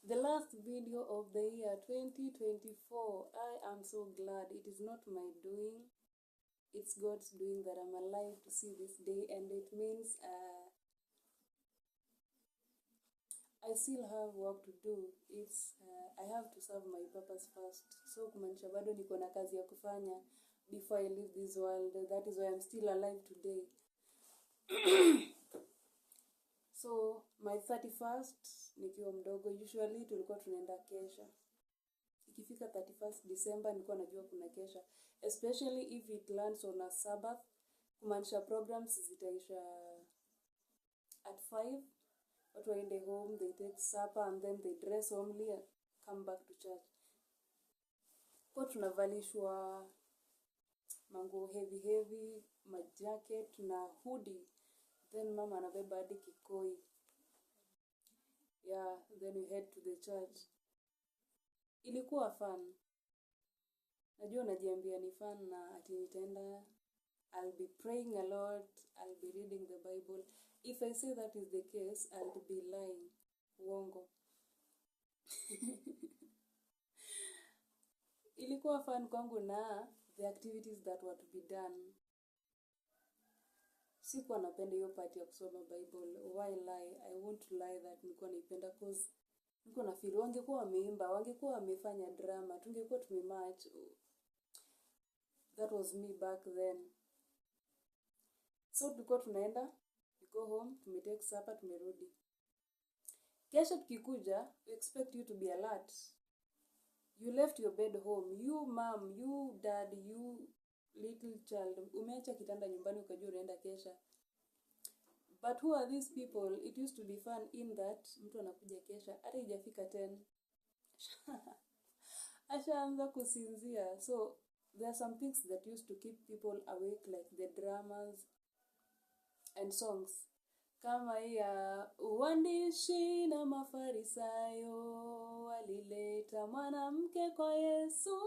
The last video of the year 2024. I am so glad. It is not my doing. It's God's doing that I'm alive to see this day, and it means I still have work to do. I have to serve my purpose first. So kumaanisha bado niko na kazi ya kufanya before I leave this world. That is why I'm still alive today. So my 31st nikiwa mdogo, usually tulikuwa tunaenda kesha. Ikifika 31st December nilikuwa najua kuna kesha, especially if it lands on a Sabbath, kumaanisha programs zitaisha at 5. Watu waende home, they take supper and then they dress only and come back to church. Kwa tunavalishwa manguo heavy, majacket na hoodie. Then mama anabeba hadi kikoi. Yeah, then we head to the church. Ilikuwa fun. Najua najiambia ni fun na ati nitaenda. I'll be praying a lot. I'll be reading the Bible. If I say that is the case, I'll be lying. Uongo. Ilikuwa fun kwangu na the activities that were to be done. Sikuwa napenda hiyo part ya kusoma Bible. Why lie? I won't lie that nilikuwa naipenda cause nilikuwa na feel wangekuwa wameimba, wangekuwa wamefanya drama, tungekuwa tumematch. That was me back then. So tulikuwa tunaenda, we go home, tumetake supper, tumerudi. Kesho tukikuja, we expect you to be alert. You left your bed home. You mom, you dad, you little child. Umeacha kitanda nyumbani ukajua unaenda kesha. But who are these people? It used to be fun in that mtu anakuja kesha hata haijafika 10. Ashaanza kusinzia. So there are some things that used to keep people awake, like the dramas and songs. Kama ya uandishi na Mafarisayo walileta mwanamke kwa Yesu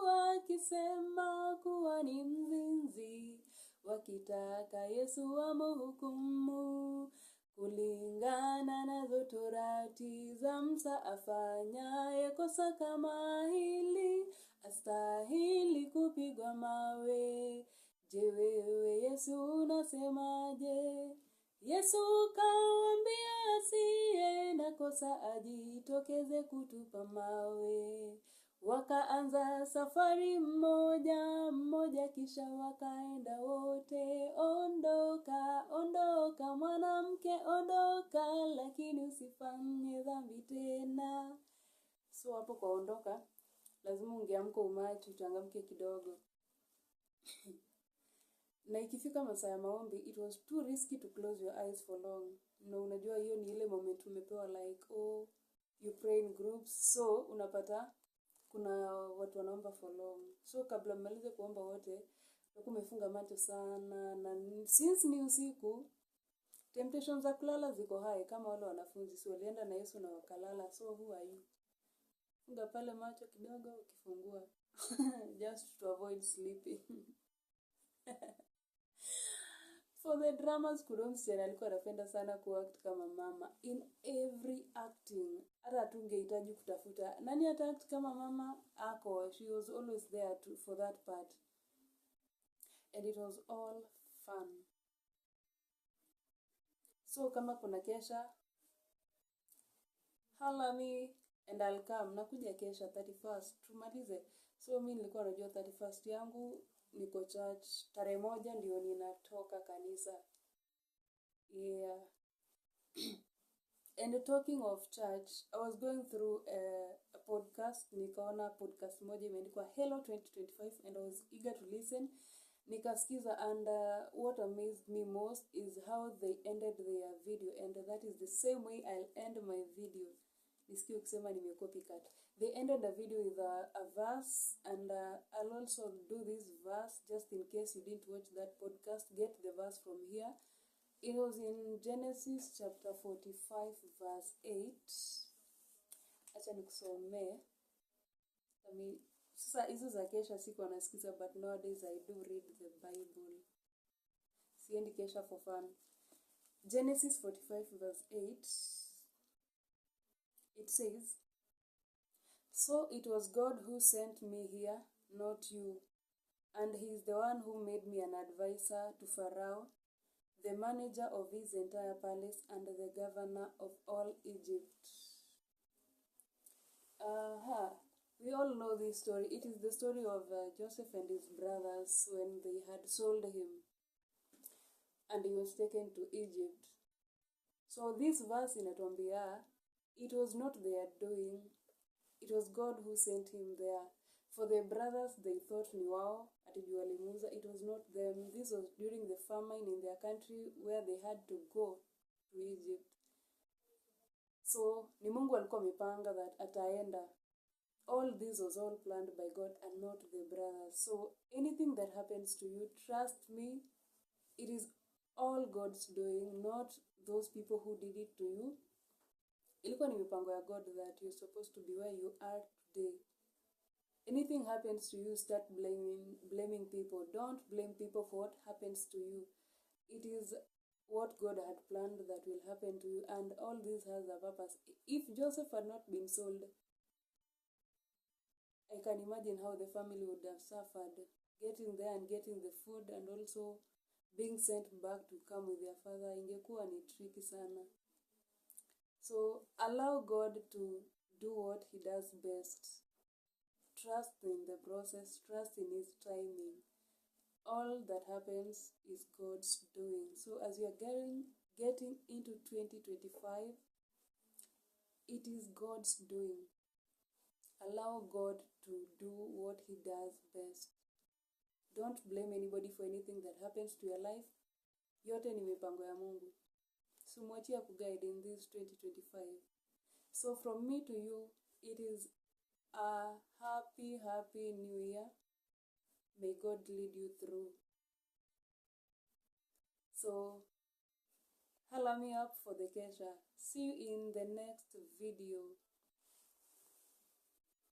akisema kuwa ni mzinzi, wakitaka Yesu amhukumu kulingana na torati za Musa. Afanyaye kosa kama hili astahili kupigwa mawe. Je, wewe Yesu unasemaje? Yesu kawaambia asiye na kosa ajitokeze kutupa mawe. Wakaanza safari mmoja kisha wakaenda wote. Ondoka mwanamke ondoka, lakini usifanye dhambi tena. So hapo kwa ondoka lazima ungeamka umacho uchangamke kidogo. Na ikifika masaa ya maombi, it was too risky to close your eyes for long. No, unajua hiyo ni ile moment umepewa like, you pray in groups. So unapata kuna watu wanaomba for long. So kabla mmalize kuomba wote, unakuwa umefunga macho sana, na since ni usiku, temptations za kulala ziko high kama wale wanafunzi. So walienda na Yesu na wakalala. So who are you? Funga pale macho kidogo ukifungua. Just to avoid sleeping. For the dramas, Kurumsiana alikuwa anapenda sana kuact kama mama. In every acting, hata tungehitaji kutafuta nani ataact kama mama ako. She was always there for that part. And it was all fun. So kama kuna kesha, holla me and I'll come. Nakuja kesha 31st, tumalize. So mimi nilikuwa najua 31st yangu niko church, tarehe 1 ndio ninatoka kanisa. Yeah. And talking of church, I was going through a podcast. Nikaona podcast moja imeandikwa Hello 2025 and I was eager to listen. Nikasikiza, and what amazed me most is how they ended their video, and that is the same way I'll end my video. Nisikie ukisema nimecopycat. They ended the video with a verse, and I'll also do this verse just in case you didn't watch that podcast. Get the verse from here. It was in Genesis chapter 45 verse 8. Acha nikusomee. Sasa hizo za kesha siku anasikiza, but nowadays I do read the Bible. Siendi kesha for fun. Genesis 45 verse 8. It says, So it was God who sent me here, not you. And he is the one who made me an advisor to Pharaoh, the manager of his entire palace and the governor of all Egypt. We all know this story. It is the story of Joseph and his brothers when they had sold him and he was taken to Egypt. So this verse in Atuambia, it was not their doing. It was God who sent him there. For the brothers, they thought ni wao atijua limuza. It was not them. This was during the famine in their country where they had to go to Egypt. So ni Mungu alikuwa amepanga that ataenda. All this was all planned by God and not the brothers. So anything that happens to you, trust me, it is all God's doing, not those people who did it to you. Ilikuwa ni mipango ya God that you're supposed to be where you are today. Anything happens to you, start blaming people. Don't blame people for what happens to you. It is what God had planned that will happen to you, and all this has a purpose. If Joseph had not been sold, I can imagine how the family would have suffered, getting there and getting the food and also being sent back to come with their father. Ingekuwa ni tricky sana. So allow God to do what he does best. Trust in the process, trust in his timing. All that happens is God's doing. So as we are getting into 2025, it is God's doing. Allow God to do what he does best. Don't blame anybody for anything that happens to your life. Yote ni mipango ya Mungu. So mwachia kuguide in this 2025. So from me to you, it is a happy new year. May God lead you through. So holla me up for the kesha. See you in the next video.